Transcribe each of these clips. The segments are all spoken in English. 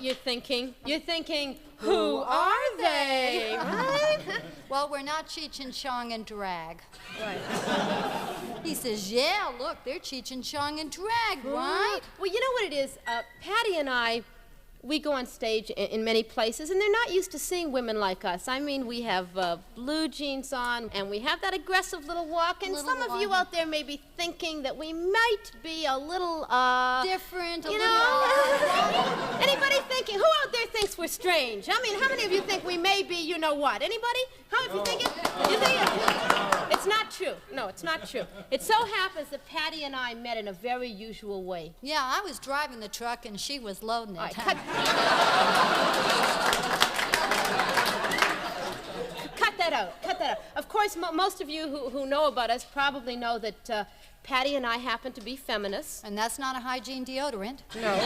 you're thinking. You're thinking, who are they? Right? Well, we're not Cheech and Chong in drag. Right. He says, yeah, look, they're Cheech and Chong in drag, right? Well, you know what it is? Patty and I, we go on stage in many places, and they're not used to seeing women like us. I mean, we have blue jeans on, and we have that aggressive little walk, and some of you out there may be thinking that we might be a little, different, you know? Anybody thinking? Who out there thinks we're strange? I mean, how many of you think we may be, you know what? Anybody? How if you think it? You think it? It's not true. No, it's not true. It so happens that Patty and I met in a very usual way. Yeah, I was driving the truck, and she was loading it. All right, cut that out. Cut that out. Of course, most of you who know about us probably know that Patty and I happen to be feminists. And that's not a hygiene deodorant. No.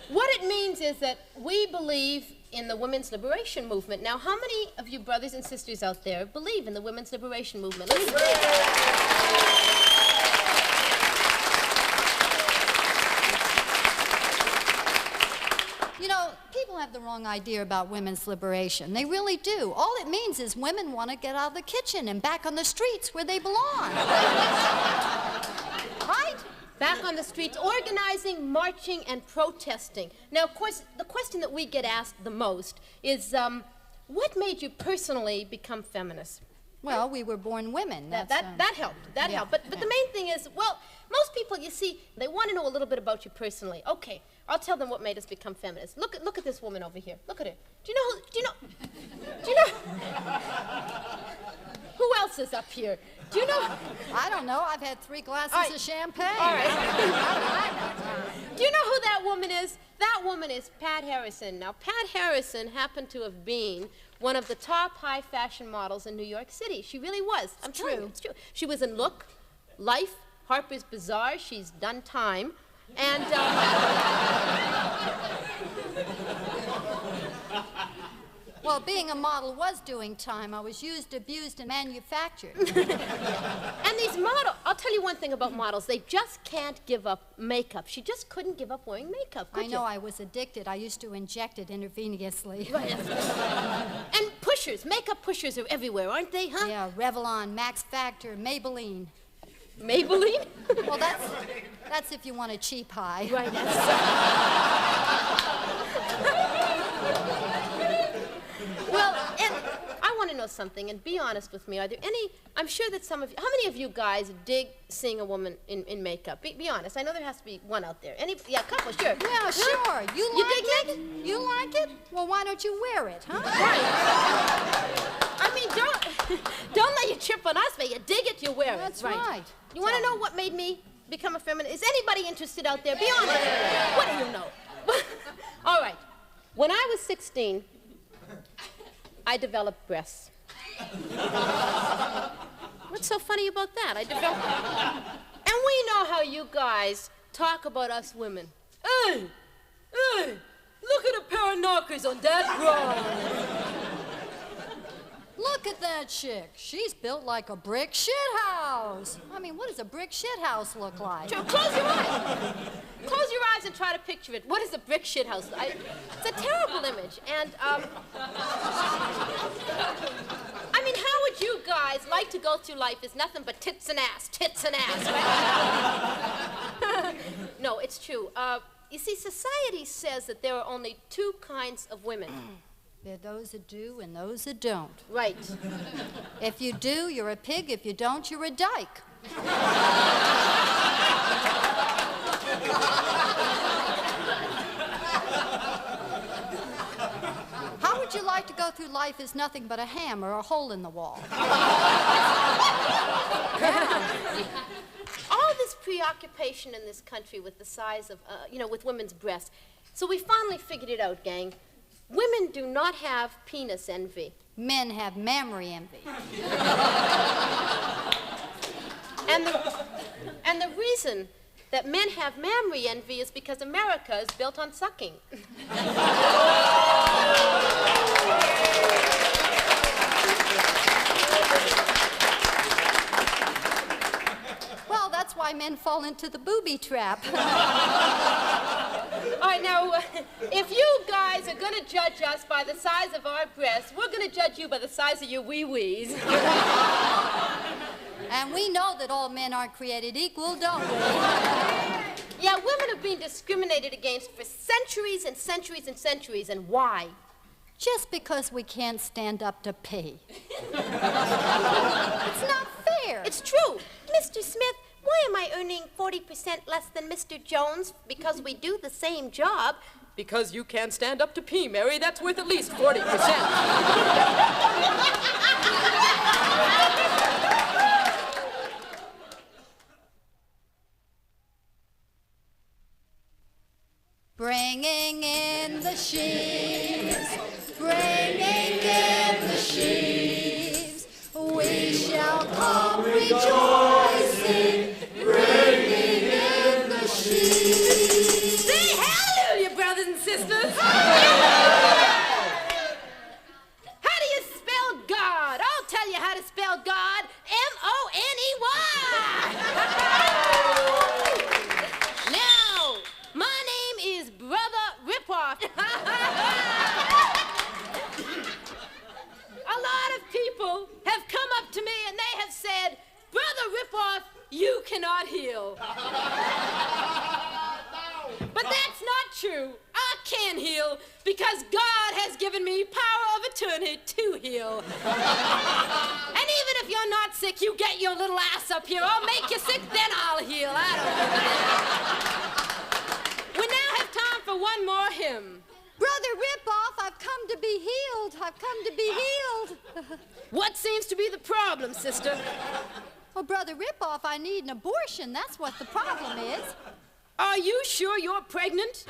What it means is that we believe in the women's liberation movement. Now, how many of you brothers and sisters out there believe in the women's liberation movement? Let's see. You know, people have the wrong idea about women's liberation. They really do. All it means is women want to get out of the kitchen and back on the streets where they belong. Right? Back on the streets, organizing, marching, and protesting. Now, of course, the question that we get asked the most is, what made you personally become feminist? Well, we were born women. That helped. That helped. But the main thing is, well, most people, you see, they want to know a little bit about you personally. Okay, I'll tell them what made us become feminists. Look at this woman over here. Look at her. Do you know who else is up here? Do you know? I don't know. I've had 3 glasses of champagne. All right. Do you know who that woman is? That woman is Pat Harrison. Now, Pat Harrison happened to have been one of the top high fashion models in New York City. She really was. I'm telling you, it's true. She was in Look, Life, Harper's Bazaar. She's done time. And, well, being a model was doing time. I was used, abused, and manufactured. And these models, I'll tell you one thing about models. They just can't give up makeup. She just couldn't give up wearing makeup, could you? I was addicted. I used to inject it intravenously. Right. And pushers, makeup pushers are everywhere, aren't they, huh? Yeah, Revlon, Max Factor, Maybelline. Maybelline? Well, that's if you want a cheap high. Right, Well, and I want to know something, and be honest with me. Are there any, I'm sure that some of you, how many of you guys dig seeing a woman in makeup? Be honest. I know there has to be one out there. Yeah, a couple, sure. Yeah, sure. You dig it? You like it? Well, why don't you wear it, huh? Right. I mean, don't let you trip on us, but you dig it, you wear it. That's right. You want to know what made me become a feminist? Is anybody interested out there? Be honest. What do you know? All right. When I was 16, I developed breasts. What's so funny about that? I developed... And we know how you guys talk about us women. Hey, look at a pair of knockers on that bra. Look at that chick. She's built like a brick shithouse. I mean, what does a brick shithouse look like? Sure, close your eyes. Close your eyes and try to picture it. What is a brick shithouse? It's a terrible image. And, I mean, how would you guys like to go through life as nothing but tits and ass, right? No, it's true. You see, society says that there are only 2 kinds of women. There are those that do and those that don't. Right. If you do, you're a pig. If you don't, you're a dyke. How would you like to go through life as nothing but a ham or a hole in the wall? All this preoccupation in this country with the size of, with women's breasts. So we finally figured it out, gang. Women do not have penis envy. Men have mammary envy. And the reason that men have mammary envy is because America is built on sucking. Well, that's why men fall into the booby trap. All right, now, if you guys are going to judge us by the size of our breasts, we're going to judge you by the size of your wee-wees. And we know that all men aren't created equal, don't we? Yeah, women have been discriminated against for centuries and centuries and centuries, and why? Just because we can't stand up to pee. It's not fair. It's true. Mr. Smith, why am I earning 40% less than Mr. Jones? Because we do the same job. Because you can't stand up to pee, Mary. That's worth at least 40%. Bringing in the sheaves, bringing in the sheaves, we shall come rejoicing, bringing in the sheaves. Say hallelujah, brothers and sisters. How do you spell God? I'll tell you how to spell God. M-O-N-E-Y. Now, my name is Brother Ripoff. A lot of people have come up to me and they have said, Brother Ripoff, you cannot heal. But that's not true. I can heal because God has given me power of attorney to heal. And even if you're not sick, you get your little ass up here. I'll make you sick, then I'll heal. I don't know. We now have time for one more hymn. Brother Ripoff, I've come to be healed. I've come to be healed. What seems to be the problem, sister? Well, Brother Ripoff, I need an abortion. That's what the problem is. Are you sure you're pregnant?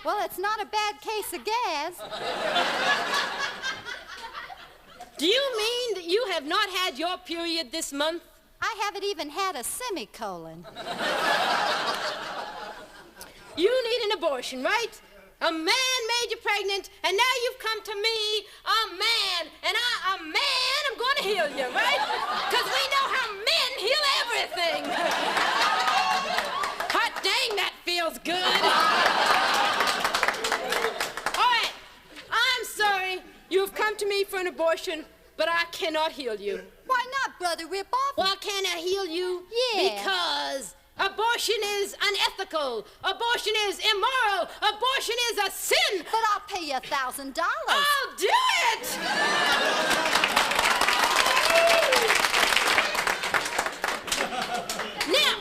Well, it's not a bad case of gas. Do you mean that you have not had your period this month? I haven't even had a semicolon. You need an abortion, right? A man made you pregnant, and now you've come to me, a man, and a man, I'm going to heal you, right? Because we know how men heal everything. Hot dang, that feels good. All right, I'm sorry. You've come to me for an abortion, but I cannot heal you. Why not, Brother Ripoff? Why can't I heal you? Yeah. Because abortion is unethical. Abortion is immoral. Abortion is a sin. But I'll pay you $1,000. I'll do it! Now,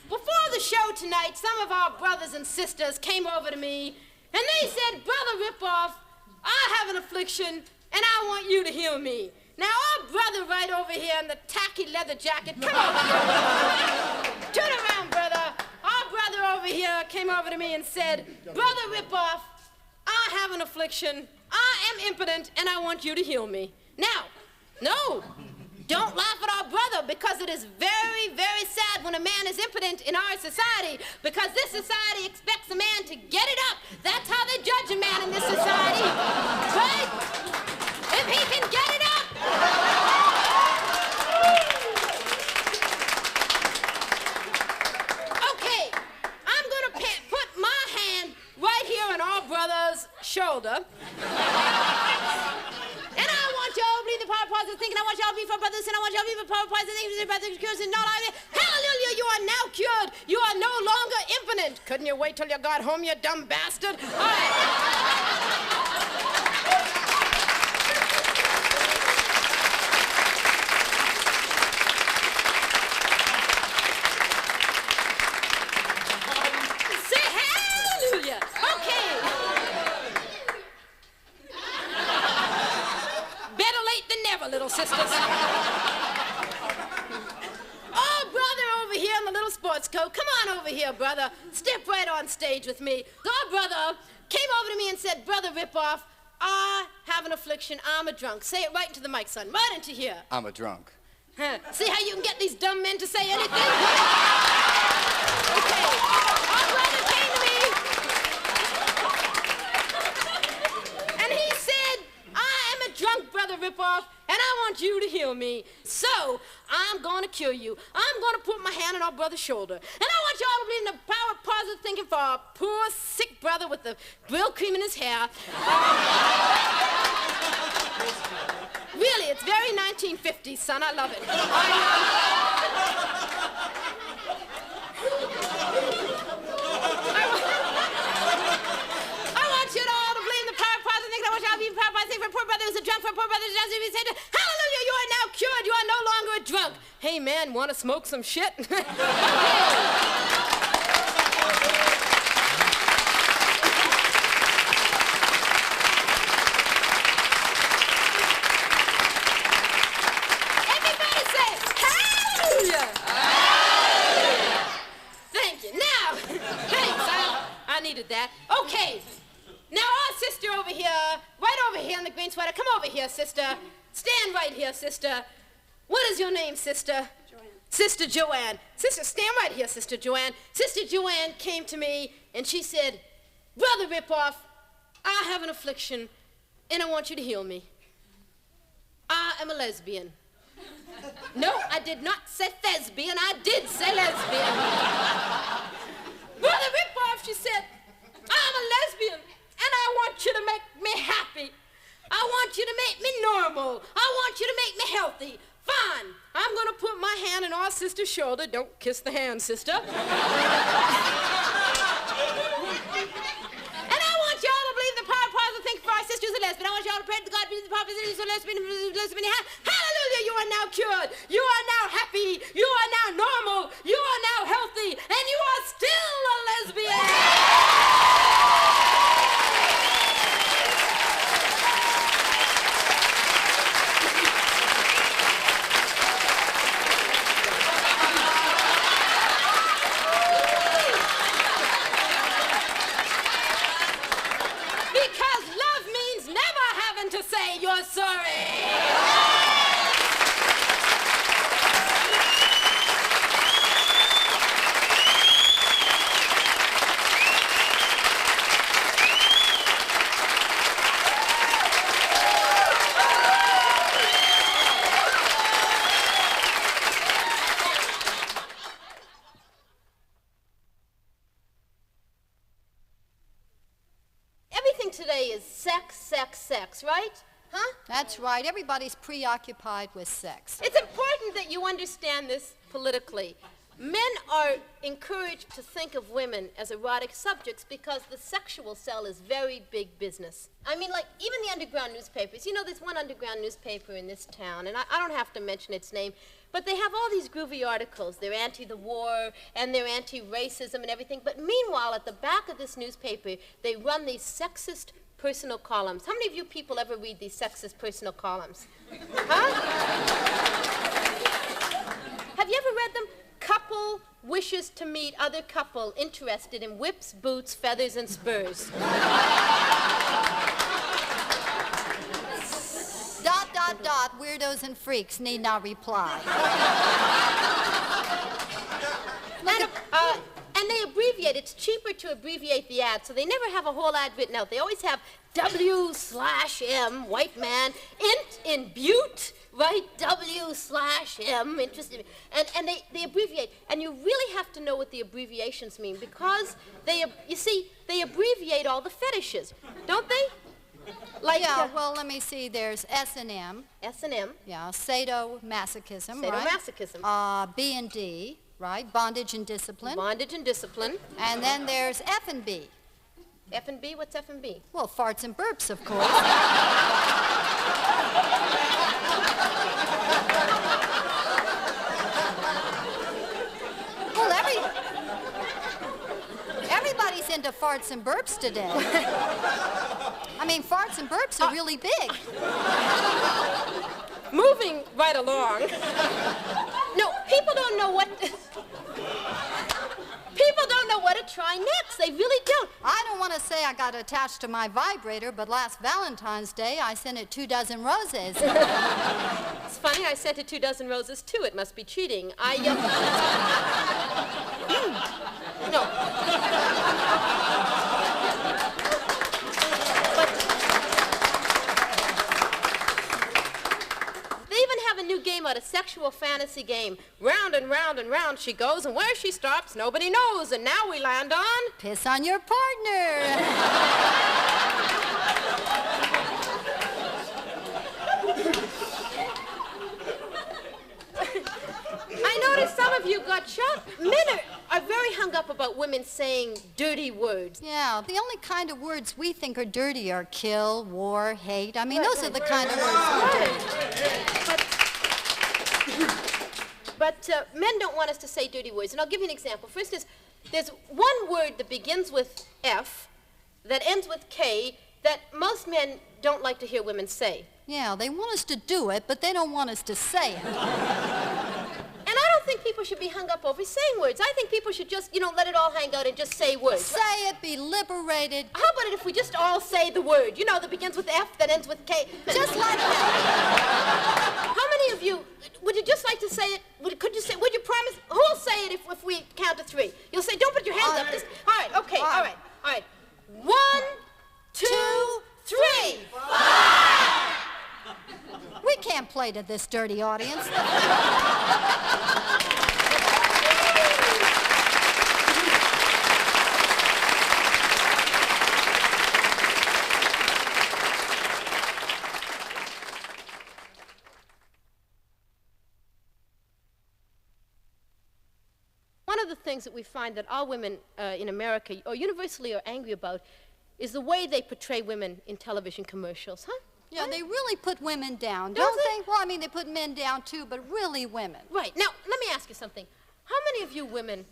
before the show tonight, some of our brothers and sisters came over to me, and they said, Brother Ripoff, I have an affliction, and I want you to heal me. Now, our brother right over here in the tacky leather jacket, come over here. Turn around, brother. Our brother over here came over to me and said, Brother Ripoff, I have an affliction, I am impotent, and I want you to heal me. Now, no, don't laugh at our brother, because it is very, very sad when a man is impotent in our society, because this society expects a man to get it up. That's how they judge a man in this society, right? If he can get it up. Okay, I'm gonna put my hand right here on our brother's shoulder. And I want y'all to believe the power of positive thinking. I want y'all to be for brothers, and I want y'all to be for power of positive thinking. Brothers cures and not I. Hallelujah, you are now cured. You are no longer impotent. Couldn't you wait till you got home, you dumb bastard? All right. Little sisters. Oh, brother over here in the little sports coat. Come on over here, brother. Step right on stage with me. Our brother came over to me and said, Brother Ripoff, I have an affliction. I'm a drunk. Say it right into the mic, son. Right into here. I'm a drunk. Huh. See how you can get these dumb men to say anything? Okay. Our brother came to me, and he said, I am a drunk, Brother Ripoff, and I want you to heal me. So, I'm going to cure you. I'm going to put my hand on our brother's shoulder. And I want want you all to believe in the power of positive thinking for a poor, sick brother with the grilled cream in his hair. Really, it's very 1950s, son. I love it. I want you all to believe in the power of positive thinking. I want you all to be proud of positive thinking for a poor brother who's a drunk, for a poor brother who's a drunk, who's a hallelujah, you are now cured. You are no longer a drunk. Hey, man, want to smoke some shit? That. Okay. Now our sister over here, right over here in the green sweater. Come over here, sister. Stand right here, sister. What is your name, sister? Joanne. Sister Joanne. Sister, stand right here, Sister Joanne. Sister Joanne came to me and she said, Brother Ripoff, I have an affliction and I want you to heal me. I am a lesbian. No, I did not say thespian. I did say lesbian. Brother Ripoff, she said, I'm a lesbian, and I want you to make me happy. I want you to make me normal. I want you to make me healthy. Fine. I'm going to put my hand on our sister's shoulder. Don't kiss the hand, sister. And I want y'all to believe the power of positive thinking for our sister who's a lesbian. I want y'all to pray to God, believe the power of positive thinking for lesbian. Hallelujah, you are now cured. You are now happy. You are now normal. You are now healthy. And you are still a lesbian. To say you're sorry. Everything today is sex, sex, sex, right? Huh? That's right. Everybody's preoccupied with sex. It's important that you understand this politically. Men are encouraged to think of women as erotic subjects because the sexual cell is very big business. I mean, like, even the underground newspapers. You know, there's one underground newspaper in this town, and I don't have to mention its name, but they have all these groovy articles. They're anti the war, and they're anti-racism and everything. But meanwhile, at the back of this newspaper, they run these sexist personal columns. How many of you people ever read these sexist personal columns? Huh? Have you ever read them? Couple wishes to meet other couple interested in whips, boots, feathers, and spurs. ... Weirdos and freaks need not reply. And they abbreviate. It's cheaper to abbreviate the ad, so they never have a whole ad written out. They always have W/M, white man, int in butte, right? W/M, interested. And they abbreviate. And you really have to know what the abbreviations mean because you see, they abbreviate all the fetishes, don't they? Like, yeah, well, let me see. There's S&M. S&M. Yeah, sadomasochism, Sadomasochism. Right? B&D, right? Bondage and discipline. Bondage and discipline. And then there's F&B. F&B? What's F&B? Well, farts and burps, of course. Well, everybody's into farts and burps today. I mean, farts and burps are really big. Moving right along. No, people don't know what... People don't know what to try next. They really don't. I don't want to say I got attached to my vibrator, but last Valentine's Day, I sent it 2 dozen roses. It's funny, I sent it 2 dozen roses, too. It must be cheating. No. They even have a new game out, a sexual fantasy game. Round and round and round she goes, and where she stops, nobody knows. And now we land on... Piss on your partner. I noticed some of you got shocked. Men are very hung up about women saying dirty words. Yeah, the only kind of words we think are dirty are kill, war, hate. I mean, those are the kind of words that are dirty. But men don't want us to say dirty words. And I'll give you an example. For instance, there's one word that begins with F, that ends with K, that most men don't like to hear women say. Yeah, they want us to do it, but they don't want us to say it. And I don't think people should be hung up over saying words. I think people should just, let it all hang out and just say words. Say it, be liberated. How about it if we just all say the word, that begins with F, that ends with K? Just like that. How many of you, would you just like to say it? Would you promise? Who'll say it if we count to 3? You'll say, don't put your hands up. All right, okay, all right. 1, 2, 3. We can't play to this dirty audience. One of the things that we find that all women in America, or universally, are angry about is the way they portray women in television commercials, huh? Yeah, they really put women down, don't they? Well, I mean, they put men down too, but really women. Right. Now, let me ask you something. How many of you women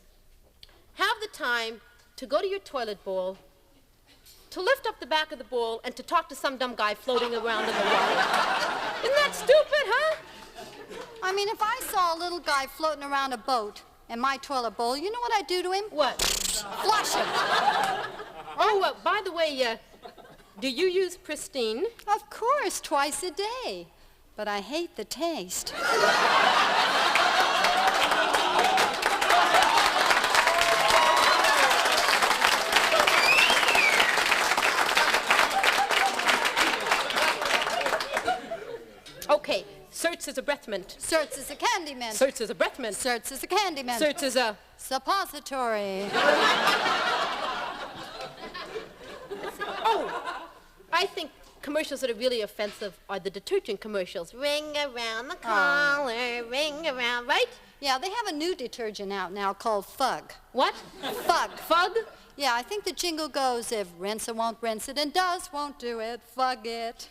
have the time to go to your toilet bowl, to lift up the back of the bowl, and to talk to some dumb guy floating around in the water? Isn't that stupid, huh? I mean, if I saw a little guy floating around a boat in my toilet bowl, you know what I'd do to him? What? Flush him. Oh, by the way, do you use Pristine? Of course, twice a day. But I hate the taste. Okay, Certs is a breath mint. Certs is a candy mint. Certs is a breath mint. Certs is a candy mint. Certs is a... suppository. I think commercials that are really offensive are the detergent commercials. Ring around the collar, ring around, right? Yeah, they have a new detergent out now called Fug. What? Fug. Fug? Yeah, I think the jingle goes, if rinse it won't rinse it and does won't do it, fug it.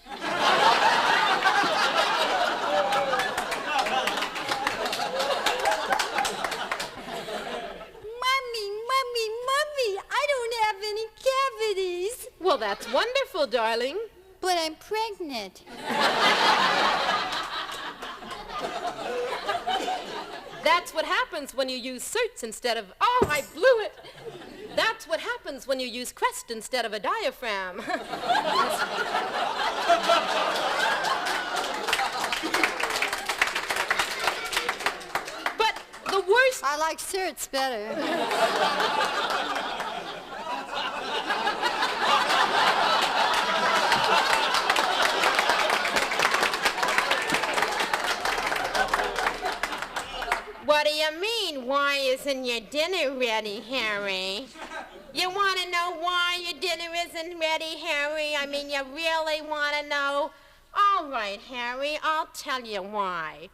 Mommy, I don't have any cavities. Well, that's wonderful, darling. But I'm pregnant. That's what happens when you use Certs instead of... Oh, I blew it. That's what happens when you use Crest instead of a diaphragm. But the worst... I like Certs better. What do you mean, why isn't your dinner ready, Harry? You want to know why your dinner isn't ready, Harry? I mean, you really want to know? All right, Harry, I'll tell you why.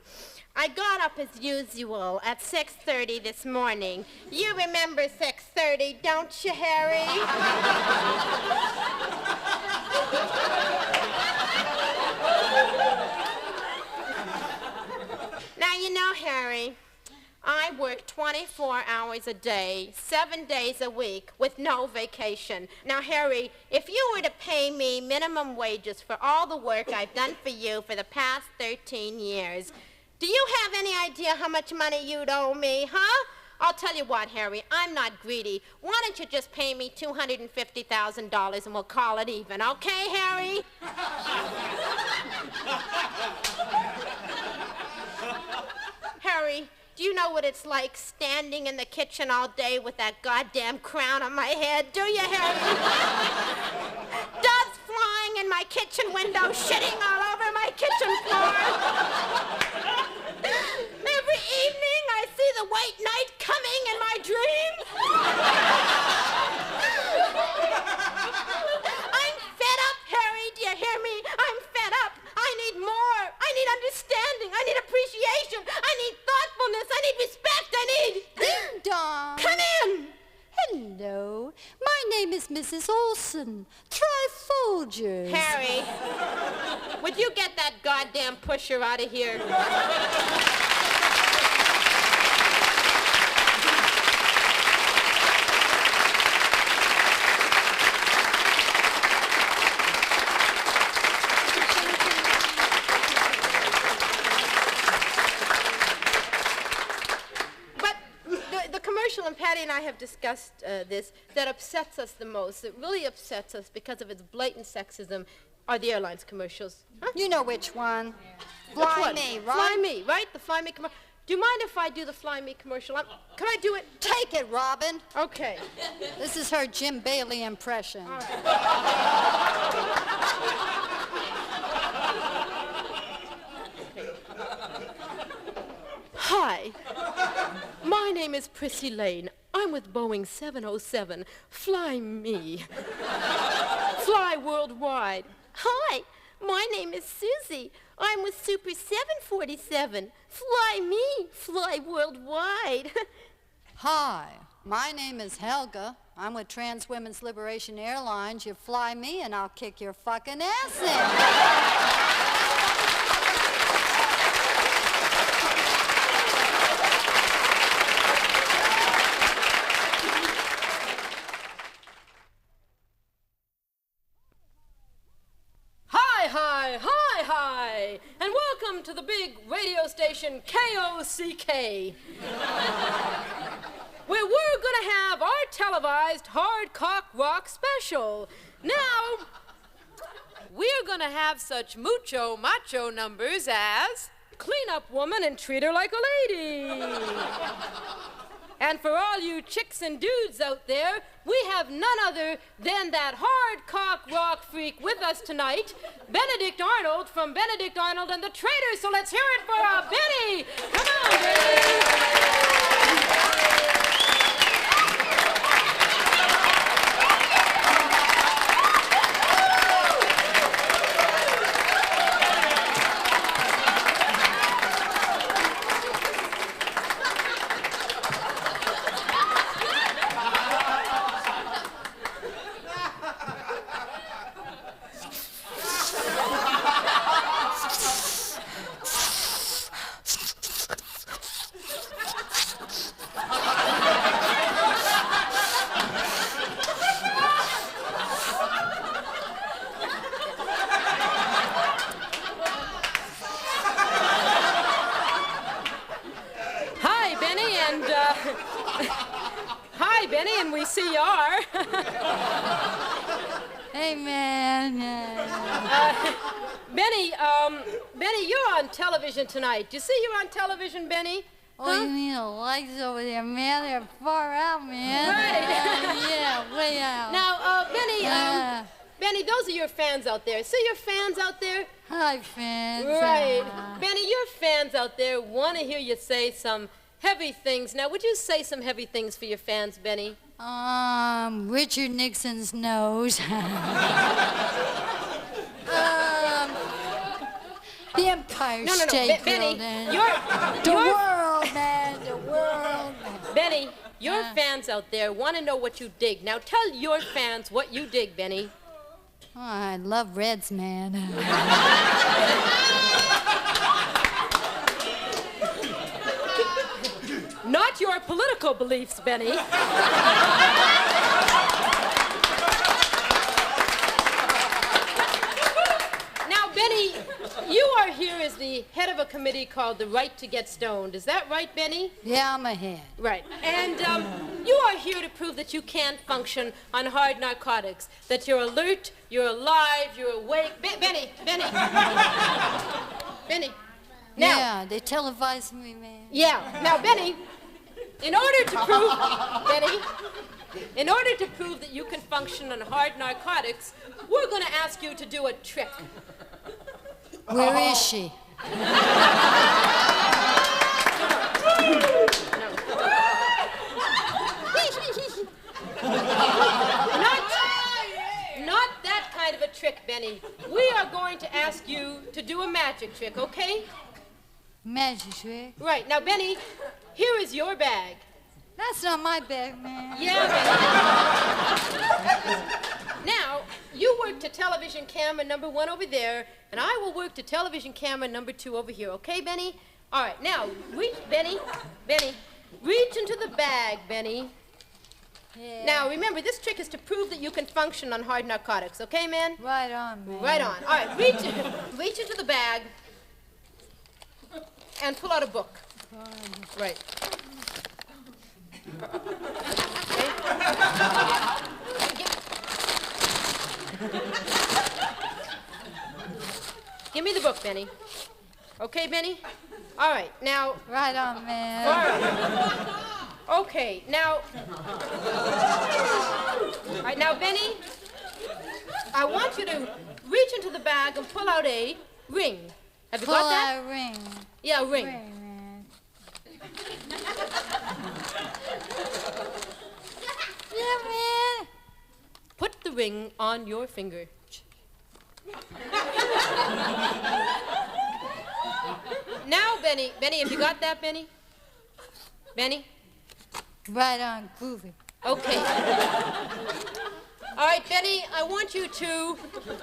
I got up as usual at 6:30 this morning. You remember 6:30, don't you, Harry? Now, you know, Harry, I work 24 hours a day, 7 days a week, with no vacation. Now, Harry, if you were to pay me minimum wages for all the work I've done for you for the past 13 years, do you have any idea how much money you'd owe me, huh? I'll tell you what, Harry, I'm not greedy. Why don't you just pay me $250,000 and we'll call it even, okay, Harry? Harry, do you know what it's like standing in the kitchen all day with that goddamn crown on my head? Do you, Harry? Doves flying in my kitchen window, shitting all over my kitchen floor. Mrs. Olson. Try Folgers. Harry, would you get that goddamn pusher out of here? And Patty and I have discussed this, that upsets us the most, that really upsets us because of its blatant sexism, are the airlines commercials. Huh? You know which one. Which Fly one? Me, right? Fly Me, right? The Fly Me commercial. Do you mind if I do the Fly Me commercial? Can I do it? Take it, Robin. Okay. This is her Jim Bailey impression. All right. Hi, my name is Prissy Lane. I'm with Boeing 707. Fly me. Fly worldwide. Hi, my name is Susie. I'm with Super 747. Fly me. Fly worldwide. Hi, my name is Helga. I'm with Trans Women's Liberation Airlines. You fly me and I'll kick your fucking ass in. Hi, and welcome to the big radio station KOCK, where we're gonna have our televised hard cock rock special. Now, we're gonna have such mucho macho numbers as Clean Up Woman and Treat Her Like a Lady. And for all you chicks and dudes out there, we have none other than that hard cock rock freak with us tonight, Benedict Arnold from Benedict Arnold and the Traitors. So let's hear it for Benny. Come on, Benny. Hi, Benny, and we see you are. Hey, man. Benny, you're on television tonight. Do you see you're on television, Benny? Oh, you mean the lights over there, man? They're far out, man. Right. Yeah, way out. Now, Benny, those are your fans out there. See your fans out there? Hi, fans. Right. Benny, your fans out there want to hear you say some heavy things. Now, would you say some heavy things for your fans, Benny? Richard Nixon's nose. The Empire State Benny, Building. the world, man, the world. Benny, your fans out there want to know what you dig. Now, tell your fans what you dig, Benny. Oh, I love Reds, man. Not your political beliefs, Benny. Now, Benny, you are here as the head of a committee called the Right to Get Stoned. Is that right, Benny? Yeah, I'm ahead. Right. And you are here to prove that you can't function on hard narcotics, that you're alert, you're alive, you're awake. Benny. Benny. Now, yeah, they televised me, man. Yeah. Now, Benny, in order to prove that you can function on hard narcotics, we're going to ask you to do a trick. Where is she? Not that kind of a trick, Benny. We are going to ask you to do a magic trick, okay? Magic trick? Right. Now, Benny, here is your bag. That's not my bag, man. Yeah, Benny. Now, you work to television camera number 1 over there, and I will work to television camera number 2 over here. Okay, Benny? All right, now, reach, Benny, reach into the bag, Benny. Yeah. Now, remember, this trick is to prove that you can function on hard narcotics, okay, man? Right on, man. Right on. All right, reach into the bag and pull out a book. Right. Give me the book, Benny. Okay, Benny? All right, now... Right on, man. All right. Okay, now... All right, now, Benny, I want you to reach into the bag and pull out a ring. Have you got that? Pull out a ring. Yeah, a ring. Man. Yeah, man. Put the ring on your finger. Now, Benny, have you got that, Benny? Benny? Right on, groovy. Okay. All right, Benny, I want you to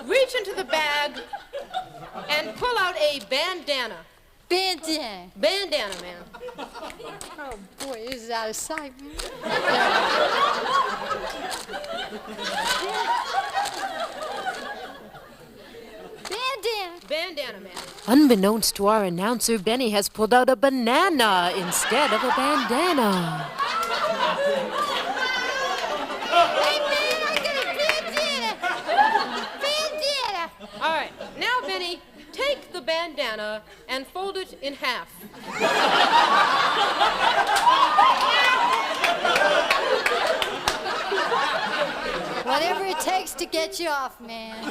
reach into the bag and pull out a bandana. Bandana. Bandana, man. Oh, boy, this is out of sight, man. Bandana. Bandana, man. Unbeknownst to our announcer, Benny has pulled out a banana instead of a bandana. Hey, man, I got a bandana. Bandana. All right, now, Benny, take the bandana and fold it in half. Whatever it takes to get you off, man.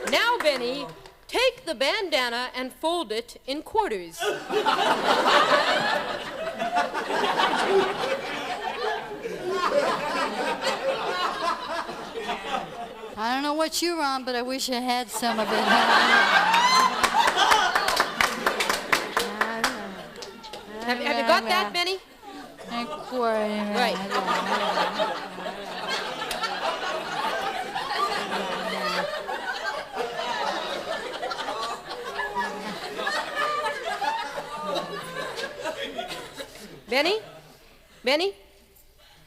Now, Benny, take the bandana and fold it in quarters. I don't know what you're on, but I wish I had some of it. Have you got that, Benny? A quarter. Right. Benny?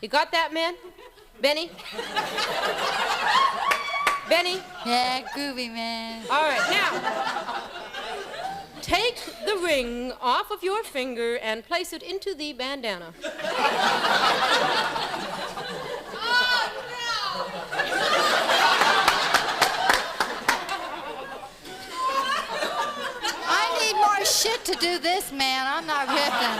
You got that, man? Benny? Benny? Yeah, groovy, man. All right, now, take the ring off of your finger and place it into the bandana. I need more shit to do this, man. I'm not ripping.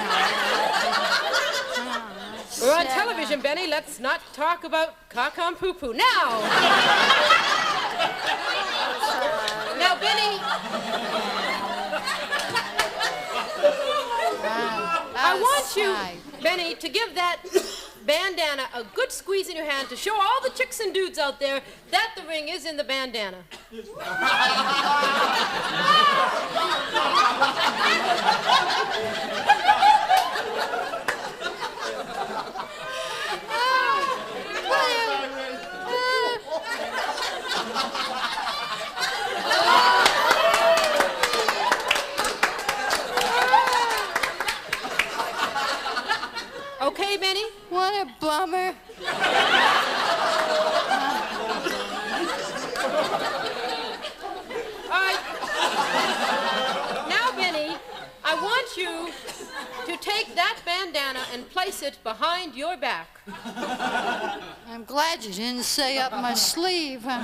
We're on television, Benny. Let's not talk about caca and poo-poo. Now! Now, Benny, I want you, Benny, to give that bandana a good squeeze in your hand to show all the chicks and dudes out there that the ring is in the bandana. Okay, Benny? What a bummer. All right. Now, Benny, I want you to take that bandana and place it behind your back. I'm glad you didn't say up my sleeve. All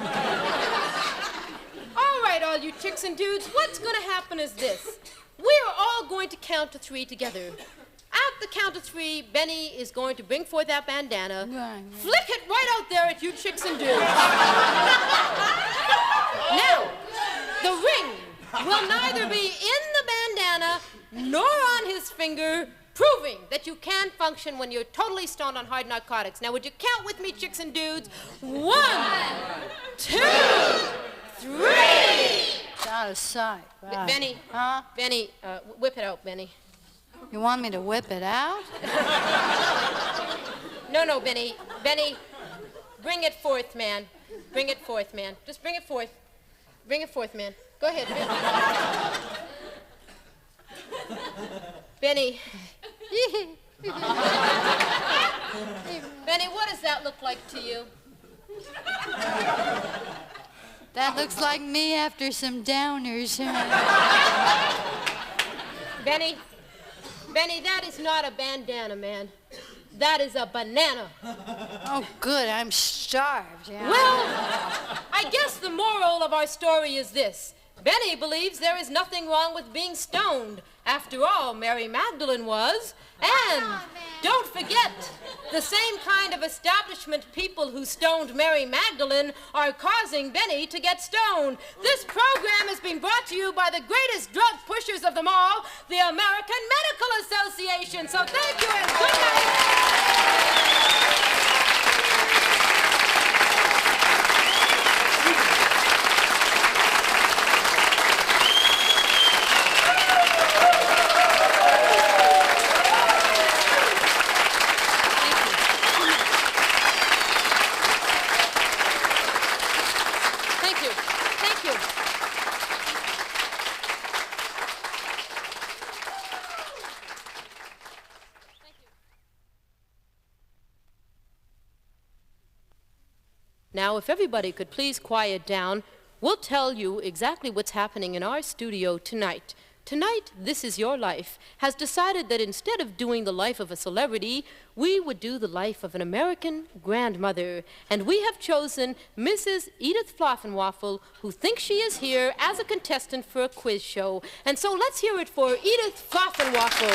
right, all you chicks and dudes, what's going to happen is this. We're all going to count to 3 together. At the count of 3, Benny is going to bring forth that bandana, flick it right out there at you chicks and dudes. Now, the ring will neither be in the bandana nor on his finger, proving that you can function when you're totally stoned on hard narcotics. Now, would you count with me, chicks and dudes? 1, 2, 3. It's out of sight. Right. Benny. Huh? Benny, whip it out, Benny. You want me to whip it out? No, Benny. Benny, bring it forth, man. Bring it forth, man. Just bring it forth. Bring it forth, man. Go ahead. Benny. Benny, what does that look like to you? That looks like me after some downers. Benny, that is not a bandana, man. That is a banana. Oh, good. I'm starved. Yeah. Well, I guess the moral of our story is this. Benny believes there is nothing wrong with being stoned. After all, Mary Magdalene was. And don't forget, the same kind of establishment people who stoned Mary Magdalene are causing Benny to get stoned. This program has been brought to you by the greatest drug pushers of them all, the American Medical Association. So thank you and good night. Now, if everybody could please quiet down, we'll tell you exactly what's happening in our studio tonight. Tonight, This Is Your Life has decided that instead of doing the life of a celebrity, we would do the life of an American grandmother. And we have chosen Mrs. Edith Floffenwaffel, who thinks she is here as a contestant for a quiz show. And so let's hear it for Edith Floffenwaffel.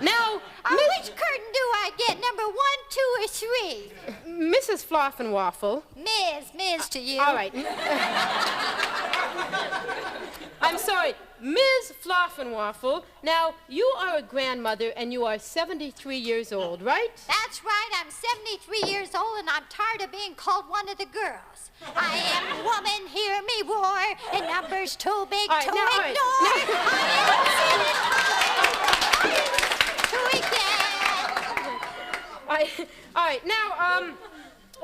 Now, which curtain do I get? Number 1, 2, or 3? Mrs. Floffenwaffel. Ms. to you. All right. I'm sorry, Ms. Floffenwaffel. Now, you are a grandmother and you are 73 years old, right? That's right. I'm 73 years old and I'm tired of being called one of the girls. I am woman, hear me roar, and numbers too big to ignore. All right, now,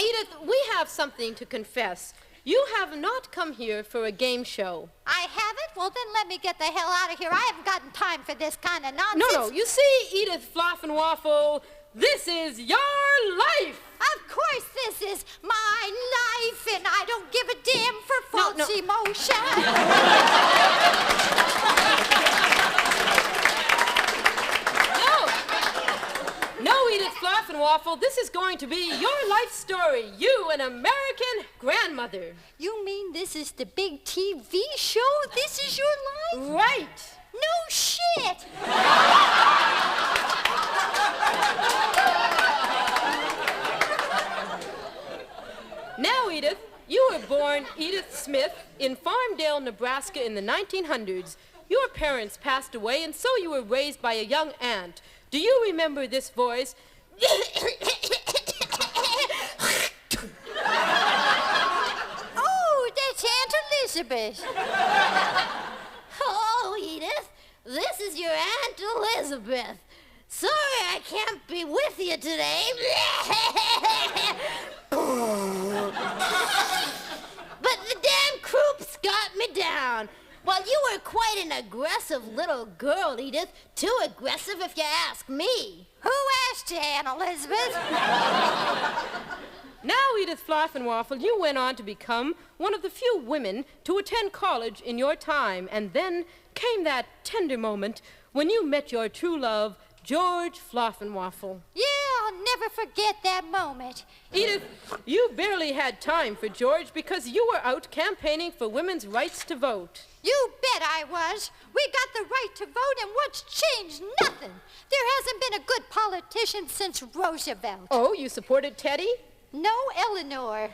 Edith, we have something to confess. You have not come here for a game show. I haven't? Well, then let me get the hell out of here. I haven't gotten time for this kind of nonsense. No, you see, Edith Floffenwaffel, this is your life. Of course this is my life, and I don't give a damn for false emotion. No, Edith Floffenwaffel, this is going to be your life story. You, an American grandmother. You mean this is the big TV show? This is your life? Right. No shit. Now, Edith, you were born Edith Smith in Farmdale, Nebraska in the 1900s. Your parents passed away, and so you were raised by a young aunt. Do you remember this voice? Oh, that's Aunt Elizabeth. Hello, Edith. This is your Aunt Elizabeth. Sorry I can't be with you today. But the damn croops got me down. Well, you were quite an aggressive little girl, Edith. Too aggressive if you ask me. Who asked you, Aunt Elizabeth? Now, Edith Floffenwaffel, you went on to become one of the few women to attend college in your time. And then came that tender moment when you met your true love, George Floffenwaffel. Yeah, never forget that moment. Edith, you barely had time for George because you were out campaigning for women's rights to vote. You bet I was. We got the right to vote, and what's changed? Nothing. There hasn't been a good politician since Roosevelt. Oh, you supported Teddy? No, Eleanor.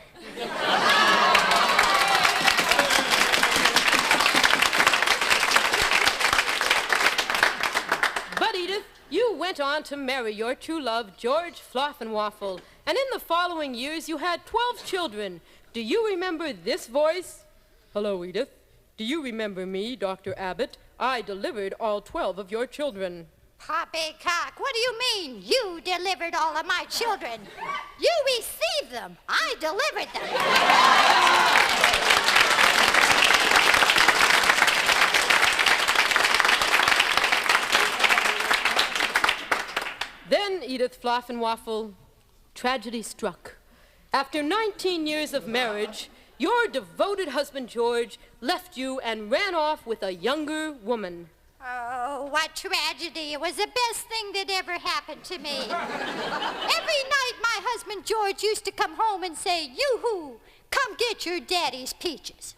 But Edith, you went on to marry your true love, George Floffenwaffle, and in the following years you had 12 children. Do you remember this voice? Hello, Edith. Do you remember me, Dr. Abbott? I delivered all 12 of your children. Poppycock, what do you mean? You delivered all of my children. You received them. I delivered them. Then, Edith Floffenwaffle, tragedy struck. After 19 years of marriage, your devoted husband, George, left you and ran off with a younger woman. Oh, what tragedy. It was the best thing that ever happened to me. Every night my husband George used to come home and say, "Yoo-hoo, come get your daddy's peaches."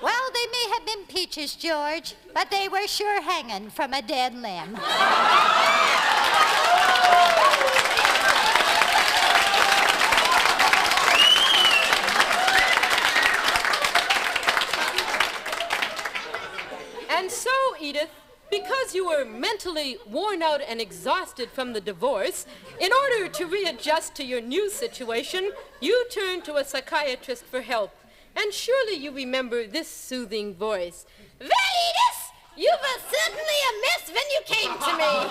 Well, they may have been peaches, George, but they were sure hanging from a dead limb. And so, Edith, because you were mentally worn out and exhausted from the divorce, in order to readjust to your new situation, you turned to a psychiatrist for help. And surely you remember this soothing voice. Well, Edith, you were certainly a mess when you came to me.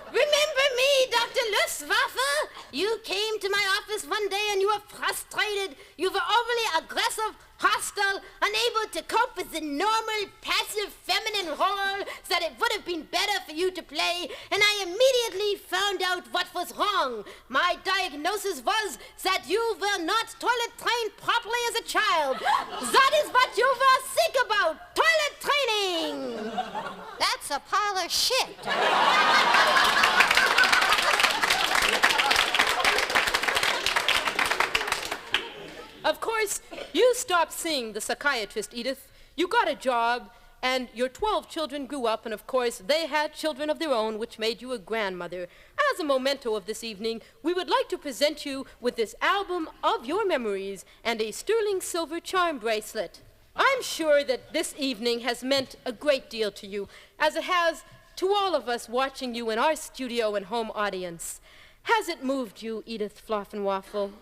Remember me, Dr. Lusswaffe? You came to my office one day and you were frustrated. You were overly aggressive, hostile, unable to cope with the normal, passive, feminine role that it would have been better for you to play, and I immediately found out what was wrong. My diagnosis was that you were not toilet trained properly as a child. That is what you were sick about, toilet training. That's a pile of shit. Of course, you stopped seeing the psychiatrist, Edith. You got a job, and your 12 children grew up, and of course, they had children of their own, which made you a grandmother. As a memento of this evening, we would like to present you with this album of your memories and a sterling silver charm bracelet. I'm sure that this evening has meant a great deal to you, as it has to all of us watching you in our studio and home audience. Has it moved you, Edith Floffenwaffle?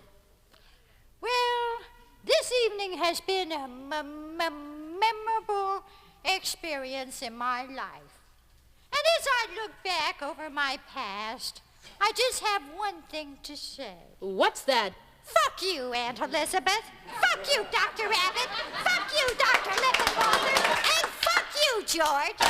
Well, this evening has been a memorable experience in my life. And as I look back over my past, I just have one thing to say. What's that? Fuck you, Aunt Elizabeth. Fuck you, Dr. Abbott. Fuck you, Dr. Lippenwalder. And fuck you, George.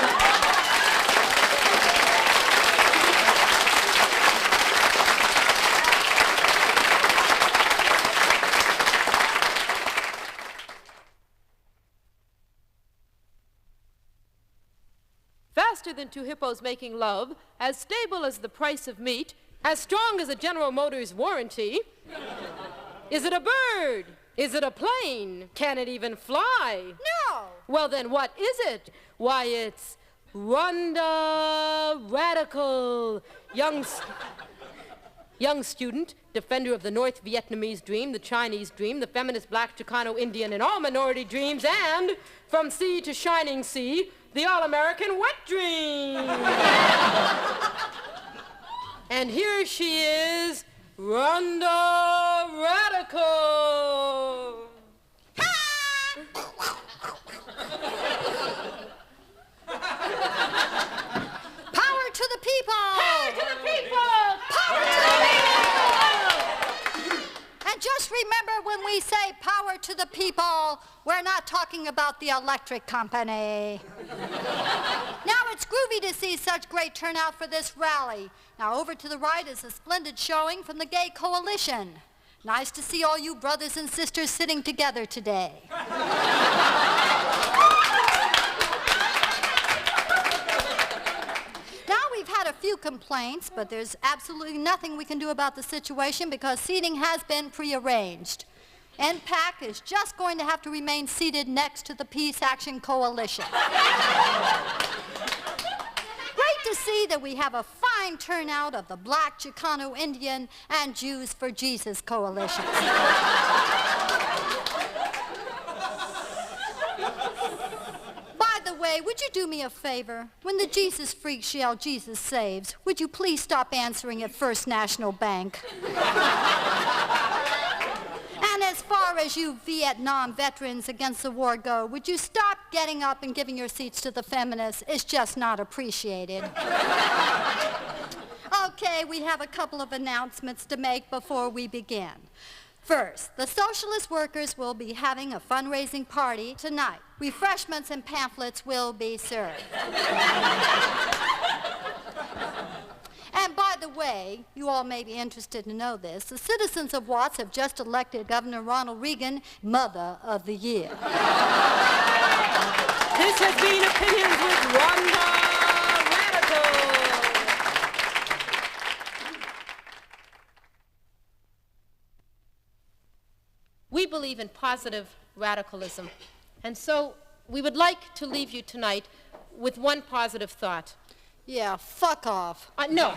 Faster than two hippos making love, as stable as the price of meat, as strong as a General Motors warranty. Is it a bird? Is it a plane? Can it even fly? No. Well, then what is it? Why, it's Rhonda Radical, young student, defender of the North Vietnamese dream, the Chinese dream, the feminist black Chicano Indian, and all minority dreams, and from sea to shining sea, the all-American wet dream. And here she is, Rhonda Radical. Power to the people. Power to the people. Power to the people. And just remember, when we say power to the people, we're not talking about the electric company. Now, it's groovy to see such great turnout for this rally. Now, over to the right is a splendid showing from the Gay Coalition. Nice to see all you brothers and sisters sitting together today. complaints, but there's absolutely nothing we can do about the situation because seating has been prearranged. NPAC is just going to have to remain seated next to the Peace Action Coalition. Great to see that we have a fine turnout of the Black, Chicano, Indian, and Jews for Jesus coalitions. By the way, would you do me a favor? When the Jesus freaks yell, Jesus saves, would you please stop answering at First National Bank? And as far as you Vietnam veterans against the war go, would you stop getting up and giving your seats to the feminists? It's just not appreciated. Okay, we have a couple of announcements to make before we begin. First, the socialist workers will be having a fundraising party tonight. Refreshments and pamphlets will be served. And by the way, you all may be interested to know this, the citizens of Watts have just elected Governor Ronald Reagan Mother of the Year. This has been Opinions with Rhonda Radical. We believe in positive radicalism, and so we would like to leave you tonight with one positive thought. Yeah, fuck off. No.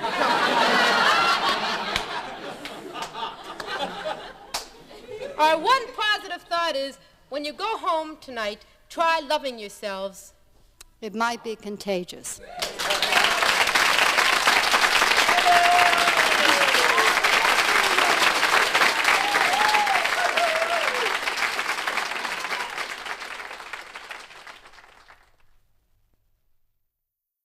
Our one positive thought is, when you go home tonight, try loving yourselves. It might be contagious.